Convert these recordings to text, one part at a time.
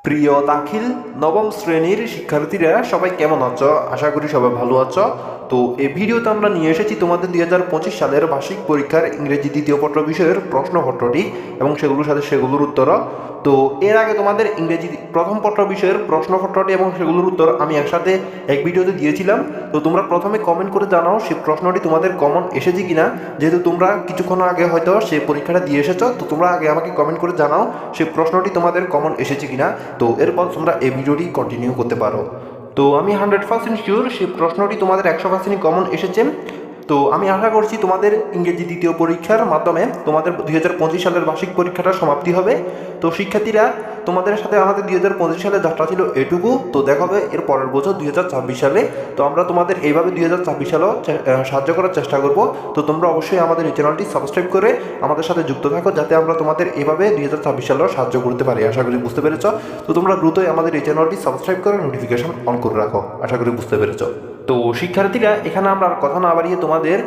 প্রিয় দাখিল নবম শ্রেণীর শিক্ষার্থীরা সবাই কেমন আছো? আশা করি সবাই ভালো আছো। তো এই ভিডিওতে আমরা নিয়ে এসেছি তোমাদের 2025 সালের বার্ষিক পরীক্ষার ইংরেজি দ্বিতীয় পত্র বিষয়ের প্রশ্নপত্রটি এবং সেগুলোর সাথে সেগুলোর উত্তর। তো এর আগে তোমাদের ইংরেজি প্রথম পত্র বিষয়ের প্রশ্নপত্রটি এবং সেগুলোর উত্তর আমি একসাথে এক ভিডিওতে দিয়েছিলাম। তো তোমরা প্রথমে কমেন্ট করে জানাও সেই প্রশ্নটি তোমাদের কমন এসেছে কিনা, যেহেতু তোমরা কিছুক্ষণ আগে হয়তো সেই পরীক্ষাটা দিয়ে এসেছো। তো তোমরা আগে আমাকে কমেন্ট করে জানাও সেই প্রশ্নটি তোমাদের কমন এসেছে কিনা। তো এরপর তোমরা এই ভিডিওটি কন্টিনিউ করতে পারো। তো আমি 100% শিওর সেই প্রশ্নটি তোমাদের 100% কমন এসেছে। তো আমি আশা করছি তোমাদের ইংরেজি দ্বিতীয় পরীক্ষার মাধ্যমে তোমাদের 2025 সালের বার্ষিক পরীক্ষাটা সমাপ্তি হবে। তো শিক্ষার্থীরা, তোমাদের সাথে আমাদের 2025 সালের যাত্রা ছিল এটুকু। তো দেখা হবে এর পরের বছর 2026 সালে। তো আমরা তোমাদের এইভাবে 2026 সালেও সাহায্য করার চেষ্টা করব। তো তোমরা অবশ্যই আমাদের এই চ্যানেলটি সাবস্ক্রাইব করে আমাদের সাথে যুক্ত থাকো, যাতে আমরা তোমাদের এইভাবে 2026 সালেও সাহায্য করতে পারি। আশা করি বুঝতে পেরেছ। তো তোমরা দ্রুতই আমাদের এই চ্যানেলটি সাবস্ক্রাইব করে নোটিফিকেশন অন করে রাখো। আশা করি বুঝতে পেরেছ। তো শিক্ষার্থীরা, এখানে আমরা আর কথা না বাড়িয়ে তোমাদের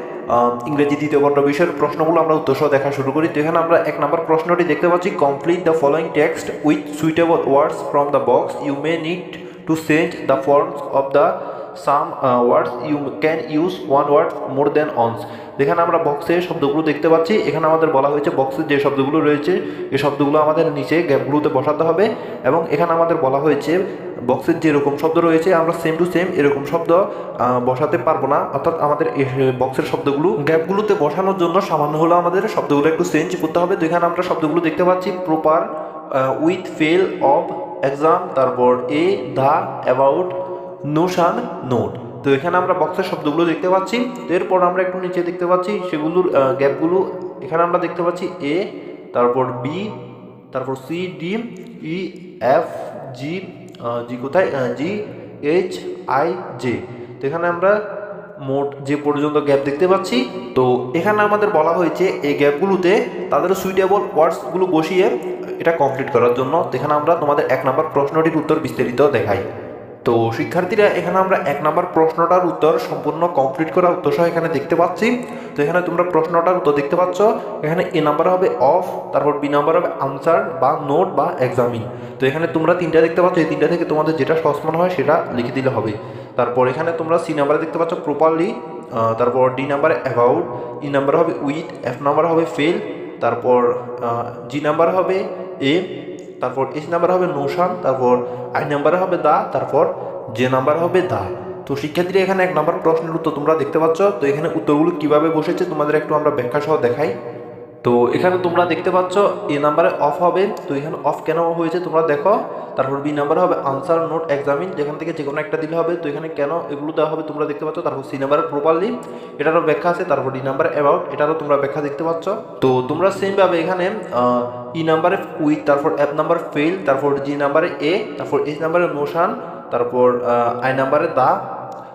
ইংরেজি দ্বিতীয় পত্র বিষয়ের প্রশ্নগুলো আমরা উত্তর সহ দেখা শুরু করি। তো এখানে আমরা 1 নম্বর প্রশ্নটি দেখতে পাচ্ছি, complete the following text with suitable words from the box. You may need to change the forms of the some words, you can use one word more than once. এখানে আমরা বক্সে শব্দগুলো দেখতে পাচ্ছি। এখানে আমাদের বলা হয়েছে বক্সে যে শব্দগুলো রয়েছে এই শব্দগুলো আমাদের নিচে গ্যাপগুলোতে বসাতে হবে। এবং এখানে আমাদের বলা হয়েছে বক্সের যেরকম শব্দ রয়েছে আমরা সেম টু সেম এরকম শব্দ বসাতে পারবো না। অর্থাৎ আমাদের বক্সের শব্দগুলো গ্যাপগুলোতে বসানোর জন্য সামান্য হলেও আমাদের শব্দগুলো একটু চেঞ্জ করতে হবে। তো এখানে আমরা শব্দগুলো দেখতে পাচ্ছি, proper, with, fail, of, exam, তারপর এ, দা, অ্যাবাউট, নোশান, নোট। তো এখানে আমরা বক্সের শব্দগুলো দেখতে পাচ্ছি। তো এরপর আমরা একটু নিচে দেখতে পাচ্ছি সেগুলোর গ্যাপগুলো। এখানে আমরা দেখতে পাচ্ছি এ, তারপর বি, তারপর সি, ডি, ই, এফ, জি, জি কোথায়, জি, এইচ, আই, জে। তো এখানে আমরা মোট যে পর্যন্ত গ্যাপ দেখতে পাচ্ছি। তো এখানে আমাদের বলা হয়েছে এই গ্যাপগুলোতে তাদের সুইটেবল ওয়ার্ডসগুলো বসিয়ে এটা কমপ্লিট করার জন্য। তো এখানে আমরা তোমাদের 1 নম্বর প্রশ্নটির উত্তর বিস্তারিত দেখাই। তো শিক্ষার্থীরা, এখানে আমরা 1 নম্বর প্রশ্নটার উত্তর সম্পূর্ণ কমপ্লিট করা উত্তর সহ এখানে দেখতে পাচ্ছি। তো এখানে তোমরা প্রশ্নটার উত্তর দেখতে পাচ্ছ। এখানে এ নাম্বার হবে অফ, তারপর বি নাম্বার হবে আনসার বা নোট বা এক্সামিন। তো এখানে তোমরা 3টা দেখতে পাচ্ছ, এই 3টা থেকে তোমাদের যেটা সহজ মনে হয় সেটা লিখে দিলে হবে। তারপর এখানে তোমরা সি নাম্বারে দেখতে পাচ্ছ প্রপারলি, তারপর ডি নাম্বারে অ্যাবাউট, ই নাম্বার হবে উইথ, এফ নাম্বার হবে ফেল, তারপর জি নাম্বার হবে এ, তারপর এইচ নাম্বার হবে নোশান, তারপর আই নাম্বারে হবে দা, তারপর যে নাম্বার হবে দা। তো শিক্ষার্থীরা, এখানে 1 নম্বর প্রশ্নের উত্তর তোমরা দেখতে পাচ্ছ। তো এখানে উত্তরগুলো কিভাবে বসেছে তোমাদের একটু আমরা ব্যাখ্যা সহ দেখাই। তো এখানে তোমরা দেখতে পাচ্ছ এ নাম্বারে অফ হবে। তো এখানে অফ কেন হয়েছে তোমরা দেখো। তারপর বি নাম্বার হবে আনসার, নোট, এক্সামিন, যেখান থেকে যে কোনো একটা দিলে হবে। তো এখানে কেন এগুলো দেওয়া হবে তোমরা দেখতে পাচ্ছ। তারপর সি নাম্বারে প্রপারলি, এটারও ব্যাখ্যা আছে। তারপর ডি নাম্বারে অ্যাবাউট, এটারও তোমরা ব্যাখ্যা দেখতে পাচ্ছ। তো তোমরা সেমভাবে এখানে ই নাম্বারে উইথ, তারপর এফ নাম্বার ফেল, তারপর জি নাম্বারে এ, তারপর এইচ নাম্বারে নোশান, তারপর আই নাম্বারে দা,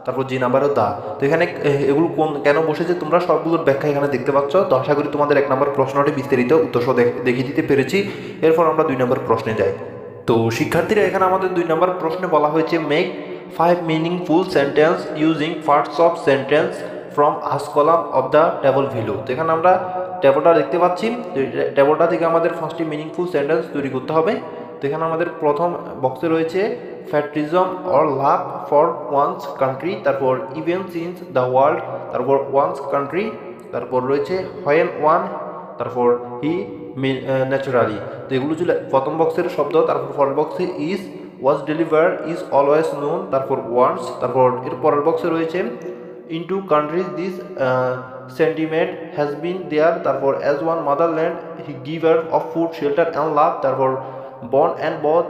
তারপর যে নাম্বারও দা। তো এখানে এগুলো কেন বসেছে তোমরা সবগুলোর ব্যাখ্যা এখানে দেখতে পাচ্ছ। তো আশা করি তোমাদের 1 নম্বর প্রশ্নটি বিস্তারিত উত্তর সহ দেখিয়ে দিতে পেরেছি। এরপর আমরা 2 নম্বর প্রশ্নে যাই। তো শিক্ষার্থীরা, এখানে আমাদের 2 নম্বর প্রশ্নে বলা হয়েছে make 5 meaningful sentence using parts of sentence from as column of the table below. তো এখানে আমরা টেবলটা দেখতে পাচ্ছি। টেবলটা থেকে আমাদের 5টি মিনিংফুল সেন্টেন্স তৈরি করতে হবে। তো এখানে আমাদের প্রথম বক্সে রয়েছে patriotism or love for one's country, তারপর ইভেন্ট সিন্স দ্য ওয়ার্ল্ড, তারপর ওয়ান্স কান্ট্রি, তারপর রয়েছে হোয়েন ওয়ান, তারপর হি ন্যাচারালি। তো এগুলো ছিল প্রথম বক্সের শব্দ। তারপর পরের বক্সে is, was deliver, is always known, তারপর ওয়ান্স। তারপর এর পরের বক্সে রয়েছে into countries this sentiment has been there, তারপর as one motherland he giver of food, shelter and love, তারপর born and both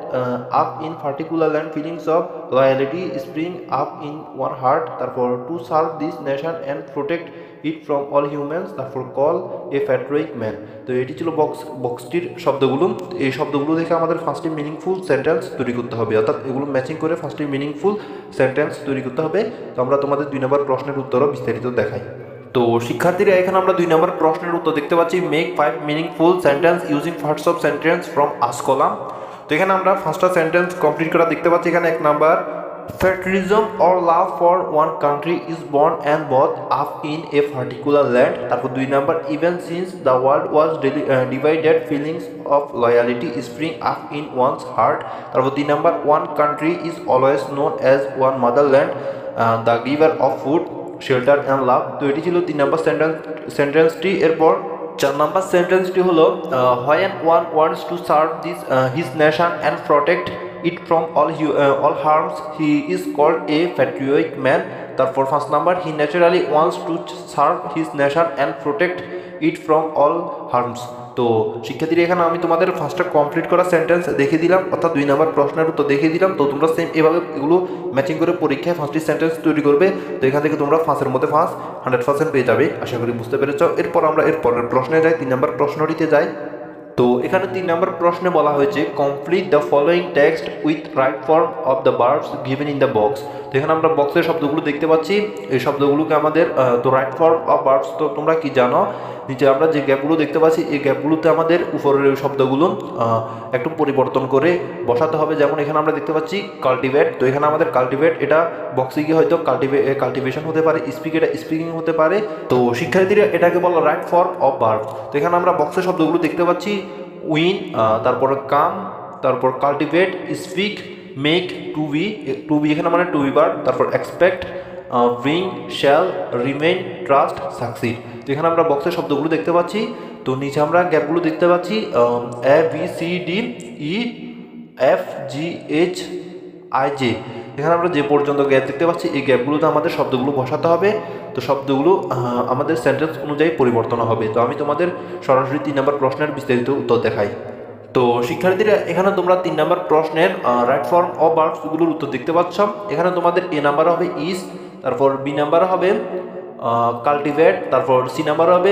up in particular land feelings of loyalty spring up in one heart, তারপর to serve this nation and protect it from all humans, তারপর call a patriotic man। তো এটি ছিল বক্সটির শব্দগুলো। এই শব্দগুলো দেখে আমাদের 5টি মিনিংফুল সেন্টেন্স তৈরি করতে হবে, অর্থাৎ এগুলো ম্যাচিং করে 5টি মিনিংফুল সেন্টেন্স তৈরি করতে হবে। তো আমরা তোমাদের 2 নম্বর প্রশ্নের উত্তরও বিস্তারিত দেখাই। তো শিক্ষার্থীরা, এখানে আমরা 2 নম্বর প্রশ্নের উত্তর দেখতে পাচ্ছি make 5 meaningful sentence using parts of sentence from as column. তো এখানে আমরা 5টা সেন্টেন্স কমপ্লিট করা দেখতে পাচ্ছি। এখানে 1 number patriotism or love for one country is born and brought up in a particular land. তারপর 2 number, even since the world was divided, feelings of loyalty spring up in one's heart. তারপর 3 number, one country is always known as one motherland, the giver of food, shelter and love. তো এটি ছিল 3 number সেন্টেন্সটি। এরপর 4 number সেন্টেন্সটি হলো when one wants to serve his nation and protect it from all harms, he is called a patriotic man. তারপর 5 number, he naturally wants to serve his nation and protect it from all harms. তো শিক্ষার্থীরা এখানে আমি তোমাদের ফার্স্টটা complete করা sentence দেখিয়ে দিলাম, অর্থাৎ 2 নাম্বার প্রশ্নের উত্তর দেখিয়ে দিলাম। তো তোমরা সেম এভাবে এগুলো ম্যাচিং করে পরীক্ষায় ফার্স্টটি সেন্টেন্স তৈরি করবে। তো এখান থেকে তোমরা 5-এর মধ্যে 5 100% পেয়ে যাবে, আশা করি বুঝতে পেরেছ। এরপর আমরা এর পরের প্রশ্নে যাই, 3 নাম্বার প্রশ্নটিতে যাই। তো এখানে 3 নাম্বার প্রশ্নে বলা হয়েছে complete the following text with right form of the verbs given in the box. তো এখানে আমরা বক্সের শব্দগুলো দেখতে পাচ্ছি, এই শব্দগুলোকে আমাদের তো রাইট ফর্ম অফ ভার্বস তো তোমরা কি জানো, নিচে আমরা যে গ্যাপগুলো দেখতে পাচ্ছি এই গ্যাপগুলোতে আমাদের উপরের শব্দগুলো একটু পরিবর্তন করে বসাতে হবে। যেমন এখানে আমরা দেখতে পাচ্ছি কাল্টিভেট, তো এখানে আমাদের কাল্টিভেট এটা বক্সে গিয়ে হয়তো কাল্টিভেশন হতে পারে, স্পিক এটা স্পিকিং হতে পারে। তো শিক্ষার্থীরা এটাকে বলা রাইট ফর্ম অফ ভার্ব। তো এখানে আমরা বক্সের শব্দগুলো দেখতে পাচ্ছি উইন, তারপর কাম, তারপর cultivate, speak, make, to be এখানে মানে টু বি ভার্ব, তারপর expect, bring, shall, remain, trust, succeed. তো এখানে আমরা বক্সের শব্দগুলো দেখতে পাচ্ছি। তো নিচে আমরা গ্যাপগুলো দেখতে পাচ্ছি A B C D E F G H I J. এখানে আমরা যে পর্যন্ত গ্যাপ দেখতে পাচ্ছি এই গ্যাপগুলোতে আমাদের শব্দগুলো বসাতে হবে। তো শব্দগুলো আমাদের সেন্টেন্স অনুযায়ী পরিবর্তন হবে। তো আমি তোমাদের সরাসরি 3 নাম্বার প্রশ্নের বিস্তারিত উত্তর দেখাই। তো শিক্ষার্থীরা এখানে তোমরা 3 নাম্বার প্রশ্নের রাইট ফর্ম অফ ভার্বসগুলোর উত্তর দেখতে পাচ্ছ। এখানে তোমাদের এ নাম্বার হবে ইজ, তারপর বি নাম্বার হবে কাল্টিভেট, তারপর সি নাম্বার হবে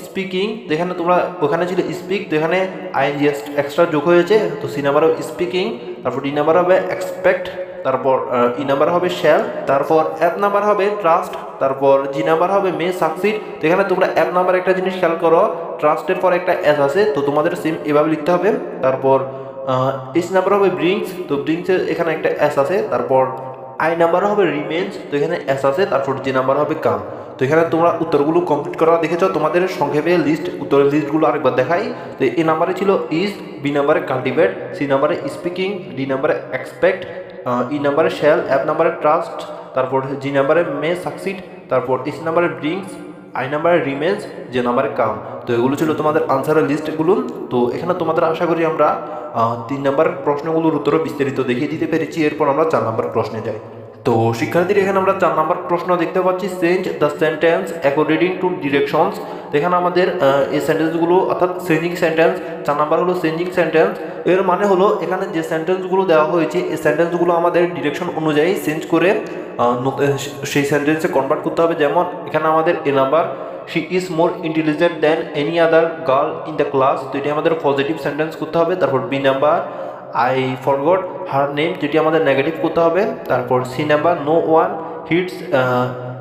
স্পিকিং, যেখানে তোমরা ওখানে ছিল স্পিক, তো এখানে আইএনজি এক্সট্রা যোগ হয়েছে, তো সি নাম্বার হবে স্পিকিং, তারপর ডি নাম্বার হবে এক্সপেক্ট, তারপর ই নাম্বার হবে শ্যাল, তারপর এফ নাম্বার হবে ট্রাস্ট, তারপর জি নাম্বার হবে মে সাকসিড। তো এখানে তোমরা এফ নাম্বার একটা জিনিস খেয়াল করো, ট্রাস্টের পর একটা এস আছে, তো তোমাদের সেম এভাবে লিখতে হবে। তারপর এইচ নাম্বার হবে ব্রিংস, তো ব্রিংসের এখানে একটা এস আছে, তারপর আই নাম্বার হবে রিমেন্স, তো এখানে এস আছে, তারপর জি নাম্বার হবে কাম। তো এখানে তোমরা উত্তরগুলো কমপ্লিট করা দেখেছো, তোমাদের সংক্ষেপে উত্তরের লিস্টগুলো আরেকবার দেখাই। তো এ নাম্বারে ছিল ইজ, বি নাম্বারে কাল্টিভেট, সি নাম্বারে স্পিকিং, ডি নাম্বারে এক্সপেক্ট, ই নাম্বারে শ্যাল, এফ নাম্বারে ট্রাস্ট, তারপর জি নাম্বারে মে সাকসিড, তারপর এস নাম্বারে ব্রিংস, আই নাম্বারে রিমেন্স, যে নাম্বারে কাম। তো এগুলো ছিল তোমাদের আনসারের লিস্টগুলো। তো এখানে তোমাদের আশা করি আমরা 3 নাম্বার প্রশ্নগুলোর উত্তর বিস্তারিত দেখিয়ে দিতে পেরেছি। এরপর আমরা 4 নাম্বার প্রশ্নে যাই। তো শিক্ষার্থীরা এখানে আমরা 4 নাম্বার প্রশ্ন দেখতে পাচ্ছি change the sentence according to directions. এখানে আমাদের এই সেন্টেন্সগুলো অর্থাৎ চেঞ্জিং সেন্টেন্স, 4 নাম্বার হলো চেঞ্জিং সেন্টেন্স। এর মানে হলো এখানে যে সেন্টেন্সগুলো দেওয়া হয়েছে এই সেন্টেন্সগুলো আমাদের ডিরেকশন অনুযায়ী চেঞ্জ করে সেই সেন্টেন্সে কনভার্ট করতে হবে। যেমন এখানে আমাদের A number she is more intelligent than any other girl in the class, তো এটি আমাদের পজিটিভ সেন্টেন্স করতে হবে। তারপর B number I forgot her name, যেটি আমাদের নেগেটিভ করতে হবে। তারপর C number no one hits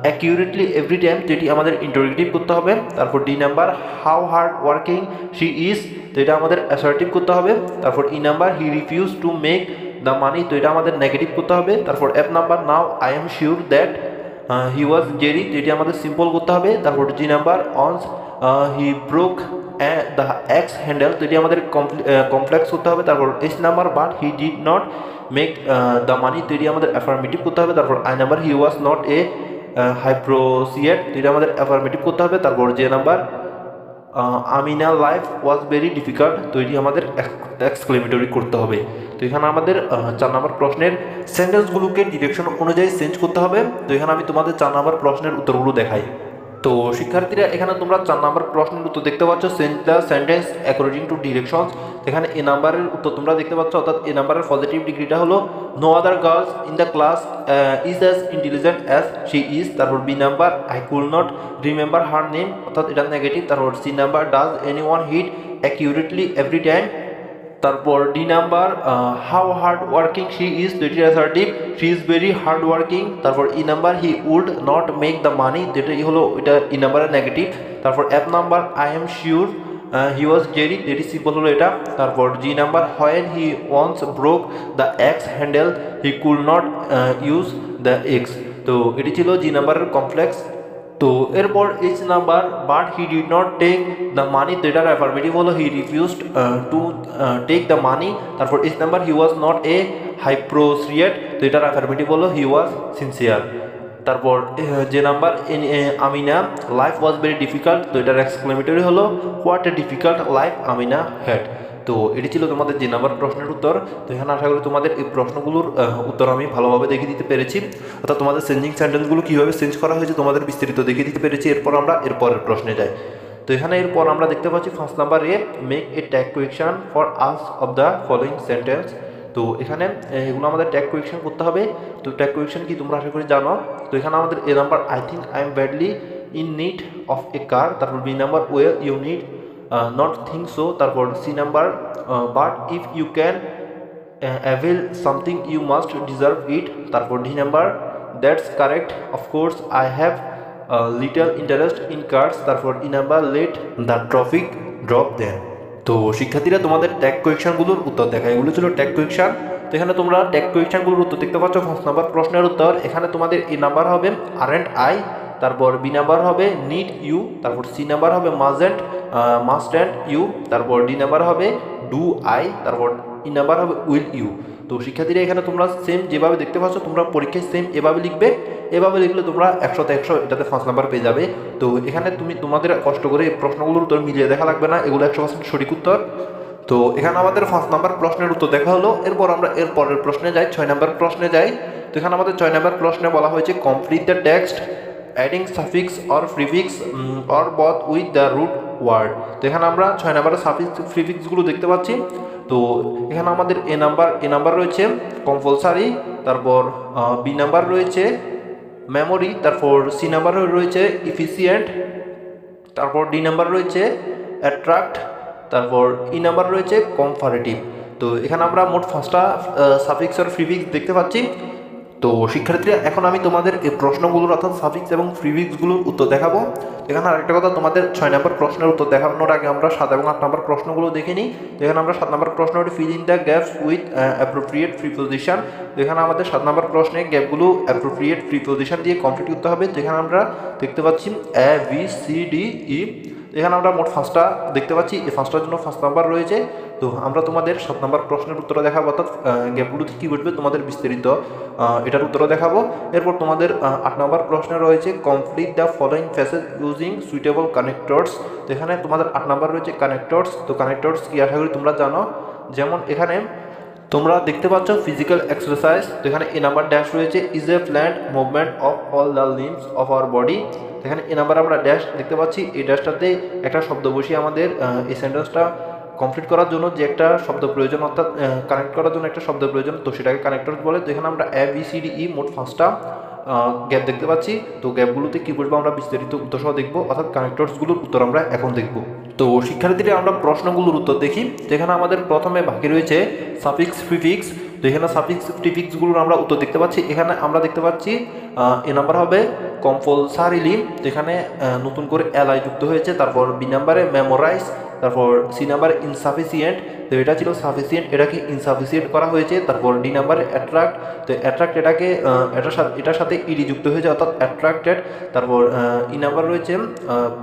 accurately every time, যেটি আমাদের ইন্টারোগেটিভ করতে হবে। তারপর D number how hard working she is, তো এটা আমাদের অ্যাসার্টিভ করতে হবে। তারপর E number he refuse to make the money, তো এটা আমাদের নেগেটিভ করতে হবে। তারপর F number now I am sure that he was jerry, যেটি আমাদের সিম্পল করতে হবে। তারপর G number once he broke the axe handle, তো এটি আমাদের কমপ্লেক্স করতে হবে। তারপর H number but he did not make the money, তো এটি আমাদের অ্যাফার্মেটিভ করতে হবে। তারপর I number he was not a hypocrite, তো এটা আমাদের অ্যাফার্মেটিভ করতে হবে। তারপর যে number Amina life was very difficult, তো এটি আমাদের এক্সক্লেমেটরি করতে হবে। তো এখানে আমাদের 4 নম্বর প্রশ্নের সেন্টেন্সগুলোকে ডিরেকশন অনুযায়ী চেঞ্জ করতে হবে। তো এখানে আমি তোমাদের 4 নম্বর প্রশ্নের উত্তরগুলো দেখাই। তো শিক্ষার্থীরা এখানে তোমরা 4 নম্বর প্রশ্নের উত্তর দেখতে পাচ্ছ change the sentence according to directions. এখানে এ নাম্বারের উত্তর তোমরা দেখতে পাচ্ছ, অর্থাৎ এ নাম্বারের পজিটিভ ডিগ্রিটা হলো no other girls in the class is as intelligent as she is. তারপর B number I could not remember her name, অর্থাৎ এটা নেগেটিভ। তারপর C number does any one hit accurately every time. তারপর D number how hard working she is, তো এটি assertive, she is very hard working. তারপর E number he would not make the money, যেটাই হলো এটা E নাম্বারের negative. তারপর F number I am sure he was jerry, এটি simple হলো এটা। তারপর G number, when he once broke the axe handle he could not use the axe. তো এটি ছিল জি নাম্বারের কমপ্লেক্স। তো এরপর H number, but he did not take the money, তো এটার অ্যাফার্মেটিভ হলো he refused to take the money. তারপর H number, he was not a hypocrite, তো এটার অ্যাফার্মেটিভ হলো হি ওয়াজ সিনসিয়ার। তারপর যে number, Amina life was very difficult, তো এটার এক্সক্লেমেটরি হলো what a difficult life Amina had. তো এটি ছিল তোমাদের যে নাম্বার প্রশ্নের উত্তর। তো এখানে আশা করি তোমাদের এই প্রশ্নগুলোর উত্তর আমি ভালোভাবে দেখিয়ে দিতে পেরেছি, অর্থাৎ তোমাদের চেঞ্জিং সেন্টেন্সগুলো কীভাবে চেঞ্জ করা হয়েছে তোমাদের বিস্তারিত দেখিয়ে দিতে পেরেছি। এরপর আমরা এরপরের প্রশ্নে যাই। তো এখানে এরপর আমরা দেখতে পাচ্ছি first number A, make a tag question for us of the following sentence. তো এখানে এগুলো আমাদের ট্যাগ কোয়েকশন করতে হবে। তো ট্যাগ কোয়েকশন কি তোমরা আশা করি জানো। তো এখানে আমাদের A number, I think I am badly in need of a car. তারপর B number, well you need not think so. তারপর C number, but if you can avail something you must deserve it. তারপর D number, that's correct of course I have little interest in cars. তারপর E number, let the traffic drop then. তো শিক্ষার্থীরা তোমাদের tag কোয়েকশনগুলোর উত্তর দেখা, এগুলো ছিল tag question. তো এখানে তোমরা ট্যাগ কোয়েকশনগুলোর উত্তর দেখতে পাচ্ছ। ফার্স্ট নাম্বার প্রশ্নের উত্তর, এখানে তোমাদের এ নাম্বার হবে আরেন্ট আই। তারপর বি নাম্বার হবে নিড ইউ। তারপর সি নাম্বার হবে মাস্ট অ্যান্ড ইউ। তারপর ডি নাম্বার হবে ডু আই। তারপর ই নাম্বার হবে উইল ইউ। তো শিক্ষার্থীরা এখানে তোমরা সেম যেভাবে দেখতে পাচ্ছ তোমরা পরীক্ষায় সেম এভাবে লিখবে। এভাবে লিখলে তোমরা 100তে 100 এটাতে ফার্স্ট নাম্বার পেয়ে যাবে। তো এখানে তোমাদের কষ্ট করে এই প্রশ্নগুলোর উত্তর মিলিয়ে দেখা লাগবে না, এগুলো 100% সঠিক উত্তর। তো এখানে আমাদের ফার্স্ট নাম্বার প্রশ্নের উত্তর দেখা হলো। এরপর আমরা এর পরের প্রশ্নে যাই, 6 নাম্বার প্রশ্নে যাই। তো এখানে আমাদের 6 নাম্বার প্রশ্নে বলা হয়েছে complete the text adding suffix or prefix or both with the root word. তো এখানে আমরা 6 নাম্বারের সাফিক্স প্রিফিক্সগুলো দেখতে পাচ্ছি। তো এখানে আমাদের এ নাম্বার রয়েছে কম্পালসারি। তারপর বি নাম্বার রয়েছে মেমোরি। তারপর সি নাম্বার রয়েছে ইফিসিয়েন্ট। তারপর ডি নাম্বার রয়েছে অ্যাট্রাক্ট। তারপর ই নাম্বার রয়েছে কমফারেটিভ। তো এখানে আমরা মোট 5টা সাফিক্স আর প্রিফিক্স দেখতে পাচ্ছি। তো শিক্ষার্থীরা এখন আমি তোমাদের এই প্রশ্নগুলোর অর্থাৎ সাফিক্স এবং প্রিফিক্সগুলোর উত্তর দেখাবো। এখানে আরেকটা কথা, তোমাদের 6 নম্বর প্রশ্নের উত্তর দেখানোর আগে আমরা 7 এবং 8 নম্বর প্রশ্নগুলো দেখে নিই। তো এখানে আমরা 7 নম্বর প্রশ্নটি fill in the gaps with appropriate preposition. তো এখানে আমাদের 7 নম্বর প্রশ্নে গ্যাপগুলো অ্যাপ্রোপ্রিয়েট প্রিপোজিশন দিয়ে কমপ্লিট করতে হবে। তো এখানে আমরা দেখতে পাচ্ছি এ বি সি ডি ই। এখানে আমরা মোট 5টা দেখতে পাচ্ছি, এই 5টার জন্য 5 নাম্বার রয়েছে। তো আমরা তোমাদের 7 নম্বর প্রশ্নের উত্তর দেখাবো, অর্থাৎ গ্যাপগুলোতে কী বুঝবে তোমাদের বিস্তারিত এটার উত্তরও দেখাবো। এরপর তোমাদের 8 নম্বর প্রশ্নে রয়েছে complete the following faces using suitable connectors. তো এখানে তোমাদের 8 নম্বর রয়েছে কানেক্টরস। তো কানেক্টরস কি আশা করি তোমরা জানো। যেমন এখানে তোমরা দেখতে পাচ্ছ ফিজিক্যাল এক্সারসাইজ। তো এখানে এ নাম্বার ড্যাশ রয়েছে is a plant movement of all the limbs of our body. এখানে এ নাম্বার আমরা ড্যাশ দেখতে পাচ্ছি, এই ড্যাশটাতে একটা শব্দ বসিয়ে আমাদের এই সেন্টেন্সটা কমপ্লিট করার জন্য যে একটা শব্দ প্রয়োজন, অর্থাৎ কানেক্ট করার জন্য একটা শব্দ প্রয়োজন, তো সেটাকে কানেক্টরস বলে। তো এখানে আমরা এ বি সি ডি ই মোট 5টা গ্যাপ দেখতে পাচ্ছি। তো গ্যাপগুলোতে কী বলবো আমরা বিস্তারিত উত্তর সহ দেখবো, অর্থাৎ কানেক্টরসগুলোর উত্তর আমরা এখন দেখব। তো শিক্ষার্থীরা আমরা প্রশ্নগুলোর উত্তর দেখি। যেখানে আমাদের প্রথমে বাকি রয়েছে সাফিক্স প্রিফিক্স। তো এখানে সাফিক্স প্রিফিক্সগুলোর আমরা উত্তর দেখতে পাচ্ছি। এখানে আমরা দেখতে পাচ্ছি এ নাম্বার হবে কম্পালসারিলি। তো এখানে নতুন করে এলআই যুক্ত হয়েছে। তারপর বি নাম্বারে মেমোরাইজ। তারপর সি নাম্বারে ইনসাফিসিয়েন্ট। তো এটা ছিল সাফিসিয়েন্ট, এটাকে ইনসাফিসিয়েন্ট করা হয়েছে। তারপর ডি নাম্বারে অ্যাট্রাক্ট। তো অ্যাট্রাক্ট এটাকে এটার সাথে ইডি যুক্ত হয়েছে, অর্থাৎ অ্যাট্রাক্টেড। তারপর ই নাম্বার রয়েছে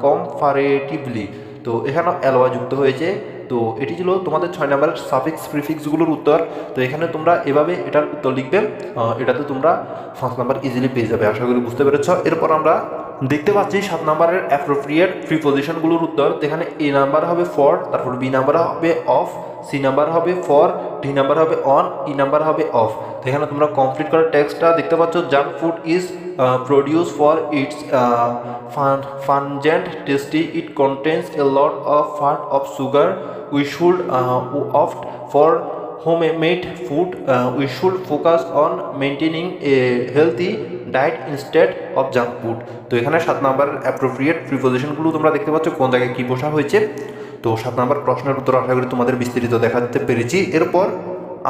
কমফারেটিভলি। তো এখানেও এলওয়া যুক্ত হয়েছে। তো এটি ছিল তোমাদের 6 নম্বরের সাফিক্স প্রিফিক্সগুলোর উত্তর। তো এখানে তোমরা এভাবে এটার উত্তর লিখবে, এটাতে তোমরা 5 নাম্বার ইজিলি পেয়ে যাবে, আশা করি বুঝতে পেরেছ। এরপর আমরা দেখতে পাচ্ছি 7 নম্বরের অ্যাপ্রোপ্রিয়েট প্রিপোজিশনগুলোর উত্তর। তো এখানে এ নাম্বার হবে ফর। তারপর বি নাম্বার হবে অফ। সি নাম্বার হবে ফর। ডি নাম্বার হবে অন। ই নাম্বার হবে অফ। তো এখানে তোমরা কমপ্লিট করার টেক্সটটা দেখতে পাচ্ছ, junk food is produce for its fungent tasty, it contains a lot of fat of sugar. We should opt for homemade food. We should focus on maintaining a healthy diet instead of junk food. তো এখানে 7 নম্বরের appropriate প্রিপোজিশনগুলো তোমরা দেখতে পাচ্ছ কোন জায়গায় কী বসা হয়েছে। তো 7 নম্বর প্রশ্নের উত্তর আশা করি তোমাদের বিস্তারিত দেখাতে পেরেছি। এরপর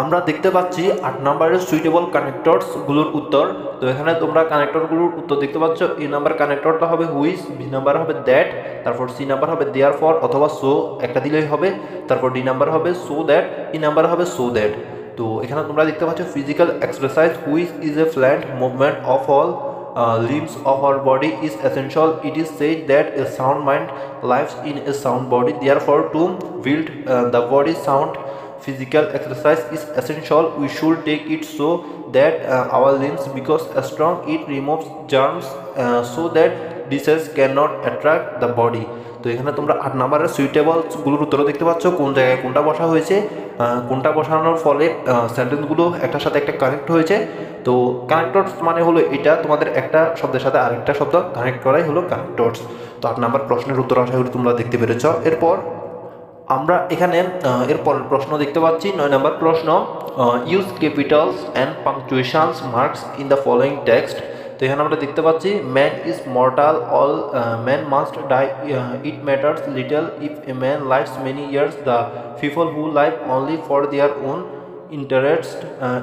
আমরা দেখতে পাচ্ছি 8 নম্বরের সুইটেবল কানেক্টরসগুলোর উত্তর। তো এখানে তোমরা কানেক্টরগুলোর উত্তর দেখতে পাচ্ছ। এ নাম্বার কানেক্টরটা হবে হুইচ, বি নাম্বার হবে দ্যাট, তারপর সি নাম্বার হবে দেয়ার ফর অথবা সো একটা দিলেই হবে, তারপর ডি নাম্বার হবে সো দ্যাট, ই নাম্বার হবে সো দ্যাট। তো এখানে তোমরা দেখতে পাচ্ছ physical exercise which is a fluent movement of all limbs of our body is essential. It is said that a sound mind lives in a sound body. Therefore, to build the body sound, physical exercise is essential. We should take it so that our limbs becomes strong. It removes germs so that disease cannot attract the body. তো এখানে তোমরা 8 নম্বরের সুইটেবলসগুলোর উত্তর দেখতে পাচ্ছ, কোন জায়গায় কোনটা বসা হয়েছে, কোনটা বসানোর ফলে সেন্টেন্সগুলো একটার সাথে একটা কানেক্ট হয়েছে। তো কানেক্টরস মানে হলো এটা তোমাদের একটা শব্দের সাথে আরেকটা শব্দ কানেক্ট করাই হলো কানেক্টরস। তো 8 নম্বর প্রশ্নের উত্তর আশা করি তোমরা দেখতে পেরেছ। এরপর আমরা এখানে এরপরের প্রশ্ন দেখতে পাচ্ছি 9 নম্বর প্রশ্ন, use capitals and punctuations marks in the following text. তো এখানে আমরা দেখতে পাচ্ছি man is mortal, all man must die, it matters little if a man lives many years, the people who live only for their own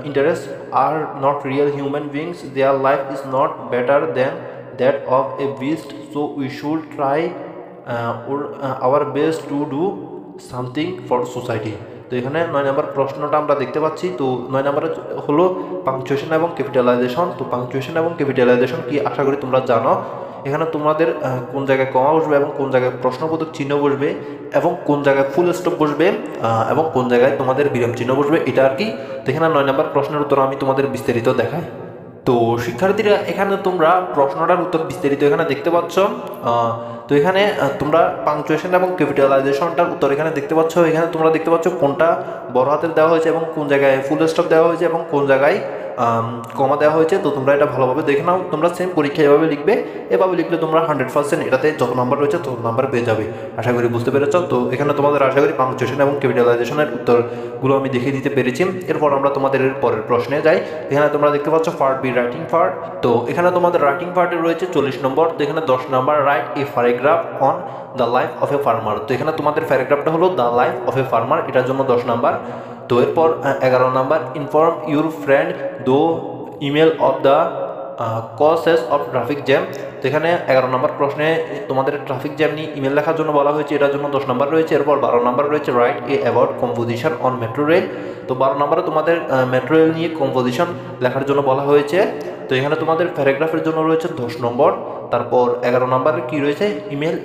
interests are not real human beings. Their life is not better than that of a beast, so we should try our best to do something for society. তো এখানে 9 নম্বর প্রশ্নটা আমরা দেখতে পাচ্ছি। তো 9 নম্বরে হলো punctuation এবং ক্যাপিটালাইজেশন। তো পাংচুয়েশন এবং ক্যাপিটালাইজেশন কি আশা করি তোমরা জানো। এখানে তোমাদের কোন জায়গায় কমা বসবে এবং কোন জায়গায় প্রশ্নবোধক চিহ্ন বসবে এবং কোন জায়গায় ফুল স্টপ বসবে এবং কোন জায়গায় তোমাদের বিরাম চিহ্ন বসবে, এটা আর কি। তো এখানে 9 নম্বর প্রশ্নের উত্তর আমি তোমাদের বিস্তারিত দেখাই। তো শিক্ষার্থীরা এখানে তোমরা প্রশ্নটার উত্তর বিস্তারিত এখানে দেখতে পাচ্ছ। তো এখানে তোমরা পাংচুয়েশন এবং ক্যাপিটালাইজেশনটার উত্তর এখানে দেখতে পাচ্ছ। এখানে তোমরা দেখতে পাচ্ছ কোনটা বড় হাতের দেওয়া হয়েছে এবং কোন জায়গায় ফুল স্টপ দেওয়া হয়েছে এবং কোন জায়গায় কমা দেওয়া হয়েছে। তো তোমরা এটা ভালোভাবে দেখে নাও। তোমরা সেম পরীক্ষা এভাবে লিখবে, এভাবে লিখলে তোমরা 100% এটাতে যত নাম্বার রয়েছে তত নাম্বার পেয়ে যাবে। আশা করি বুঝতে পেরেছ। তো এখানে তোমাদের আশা করি পাংচুয়েশন এবং ক্যাপিটালাইজেশনের উত্তরগুলো আমি দেখিয়ে দিতে পেরেছি। এরপর আমরা তোমাদের পরের প্রশ্নে যাই। এখানে তোমরা দেখতে পাচ্ছ পার্ট বি রাইটিং পার্ট। তো এখানে তোমাদের রাইটিং পার্টে রয়েছে 40 নম্বর। তো এখানে 10 নম্বর right a paragraph on the life of a farmer. তো এখানে তোমাদের প্যারাগ্রাফটা হলো the life of a farmer, এটার জন্য 10 নম্বর। তো এরপর 11 নম্বর inform your friend through email of the causes of traffic jam. তো এখানে 11 নম্বর প্রশ্নে তোমাদের ট্রাফিক জ্যাম নিয়ে ইমেল লেখার জন্য বলা হয়েছে, এটার জন্য 10 নম্বর রয়েছে। এরপর 12 নম্বর রয়েছে write a about composition on metro rail. তো 12 নম্বরে তোমাদের মেট্রো রেল নিয়ে কম্পোজিশন লেখার জন্য বলা হয়েছে। তো এখানে তোমাদের প্যারাগ্রাফের জন্য রয়েছে 10 নম্বর। তারপর 11 নম্বরের কী রয়েছে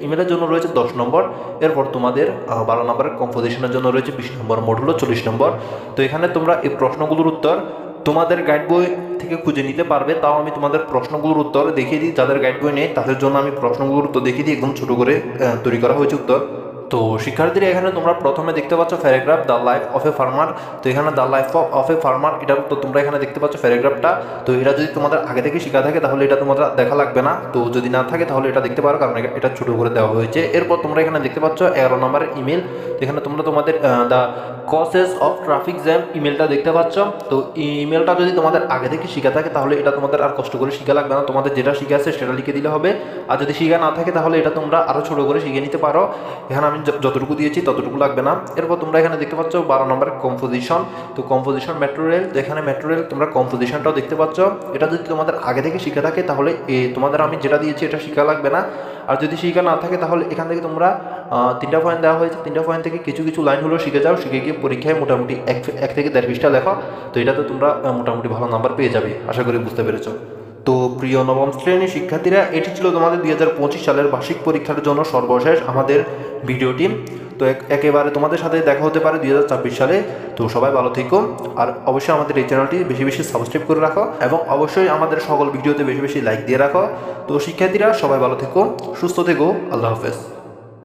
ইমেলের জন্য রয়েছে 10 নম্বর। এরপর তোমাদের 12 নম্বরের কম্পোজিশনের জন্য রয়েছে 20 নম্বর, মোট হলো 40 নম্বর। তো এখানে তোমরা এই প্রশ্নগুলোর উত্তর তোমাদের গাইড বই থেকে খুঁজে নিতে পারবে। তাও আমি তোমাদের প্রশ্নগুলোর উত্তর দেখিয়ে দিই। যাদের গাইড বই নেই তাদের জন্য আমি প্রশ্নগুলোর উত্তর দেখিয়ে দিই, একদম ছোটো করে তৈরি করা হয়েছে উত্তর। তো শিক্ষার্থীরা এখানে তোমরা প্রথমে দেখতে পাচ্ছ paragraph the life of a farmer. তো এখানে the life of a farmer এটার উত্তর তোমরা এখানে দেখতে পাচ্ছ প্যারাগ্রাফটা। তো এটা যদি তোমাদের আগে থেকে শেখা থাকে তাহলে এটা তোমাদের দেখা লাগবে না। তো যদি না থাকে তাহলে এটা দেখতে পারো, কারণ এটা ছোটো করে দেওয়া হয়েছে। এরপর তোমরা এখানে দেখতে পাচ্ছ 11 নম্বরের ইমেল। এখানে তোমরা তোমাদের the causes of traffic jam ইমেলটা দেখতে পাচ্ছ। তো ইমেলটা যদি তোমাদের আগে থেকে শেখা থাকে তাহলে এটা তোমাদের আর কষ্ট করে শেখা লাগবে না, তোমাদের যেটা শিখে আছে সেটা লিখে দিলে হবে। আর যদি শিখা না থাকে তাহলে এটা তোমরা আরও ছোটো করে শিখে নিতে পারো। এখানে আমি যতটুকু দিয়েছি ততটুকু লাগবে না। এরপর তোমরা এখানে দেখতে পাচ্ছ 12 নম্বরের কম্পোজিশন। তো কম্পোজিশন মেট্রো রেল। তো এখানে মেট্রো রেল তোমরা কম্পোজিশনটাও দেখতে পাচ্ছ। এটা যদি তোমাদের আগে থেকে শিখে থাকে তাহলে তোমাদের আমি যেটা দিয়েছি এটা শিখা লাগবে না। আর যদি শিখা না থাকে তাহলে এখান থেকে তোমরা 3টা পয়েন্ট দেওয়া হয়েছে, 3টা পয়েন্ট থেকে কিছু কিছু লাইন হলো শিখে যাও, শিখে গিয়ে পরীক্ষায় মোটামুটি 1 থেকে 1.5 পৃষ্ঠা লেখো। তো এটাতে তোমরা মোটামুটি ভালো নাম্বার পেয়ে যাবে, আশা করি বুঝতে পেরেছো। তো প্রিয় নবম শ্রেণীর শিক্ষার্থীরা, এটি ছিল তোমাদের 2025 সালের বার্ষিক পরীক্ষার জন্য সর্বশেষ আমাদের ভিডিওটি। তো একেবারে তোমাদের সাথে দেখা হতে পারে 2024 সালে। তো সবাই ভালো থেকো, আর অবশ্যই আমাদের এই চ্যানেলটি বেশি বেশি সাবস্ক্রাইব করে রাখো এবং অবশ্যই আমাদের সকল ভিডিওতে বেশি বেশি লাইক দিয়ে রাখো। তো শিক্ষার্থীরা সবাই ভালো থেকো, সুস্থ থেকো, আল্লাহ হাফেজ।